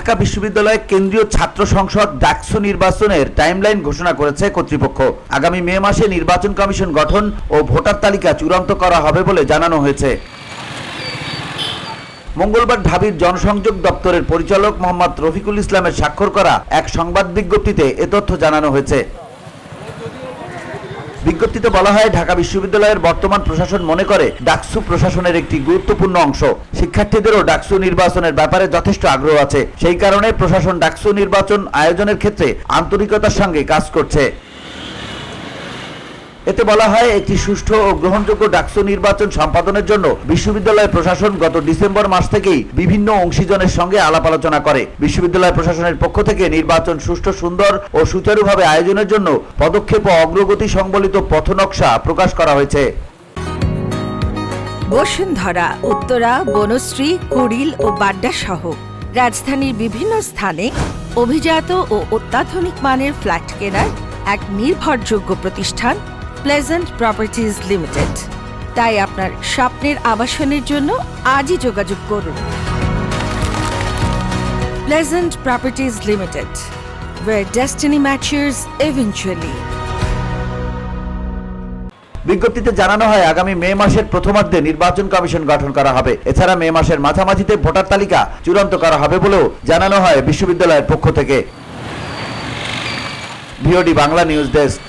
ঢাকা বিশ্ববিদ্যালয় কেন্দ্রীয় ছাত্র সংসদ ডাকসু নির্বাচনের টাইমলাইন ঘোষণা করেছে কর্তৃপক্ষ। আগামী মে মাসে নির্বাচন কমিশন গঠন ও ভোটার তালিকা চূড়ান্ত করা হবে বলে জানানো হয়েছে। মঙ্গলবার ঢাবির জনসংযোগ দপ্তরের পরিচালক মোহাম্মদ রফিকুল ইসলামের স্বাক্ষর করা এক সংবাদ বিজ্ঞপ্তিতে এ তথ্য জানানো হয়েছে। বিজ্ঞপ্তিতে বলা হয়, ঢাকা বিশ্ববিদ্যালয়ের বর্তমান প্রশাসন মনে করে ডাকসু প্রশাসনের একটি গুরুত্বপূর্ণ অংশ। শিক্ষার্থীদেরও ডাকসু নির্বাচনের ব্যাপারে যথেষ্ট আগ্রহ আছে। সেই কারণে প্রশাসন ডাকসু নির্বাচন আয়োজনের ক্ষেত্রে আন্তরিকতার সঙ্গে কাজ করছে। এতে বলা হয়, একটি সুষ্ঠু ও গ্রহণযোগ্য ডাকসু নির্বাচন সম্পাদনের জন্য বিশ্ববিদ্যালয় প্রশাসন গত ডিসেম্বর মাস থেকেই বিভিন্ন অংশীজনের সঙ্গে আলাপ আলোচনা করে। বিশ্ববিদ্যালয় প্রশাসনের পক্ষ থেকে নির্বাচন সুষ্ঠু, সুন্দর ও সুচারুভাবে আয়োজনের জন্য পদক্ষেপ ও অগ্রগতি সংবলিত পথনকশা প্রকাশ করা হয়েছে। বসুন্ধরা, উত্তরা, বনশ্রী, কুড়িল ও বাড্ডা সহ রাজধানীর বিভিন্ন স্থানে অভিজাত ও অত্যাধুনিক মানের ফ্ল্যাট কেনার এক নির্ভরযোগ্য প্রতিষ্ঠান প্লেজেন্ট প্রপার্টিজ লিমিটেড। তাই আপনার স্বপ্নের আবাসনের জন্য আজই যোগাযোগ করুন। Pleasant properties limited, where destiny matches eventually. বিজ্ঞপ্তিতে জানানো হয়, আগামী মে মাসের প্রথমার্ধে নির্বাচন কমিশন গঠন করা হবে। এছাড়া মে মাসের মাঝামাঝিতে ভোটার তালিকা চূড়ান্ত করা হবে বলেও জানানো হয় বিশ্ববিদ্যালয়ের পক্ষ থেকে। VOD Bangla news desk.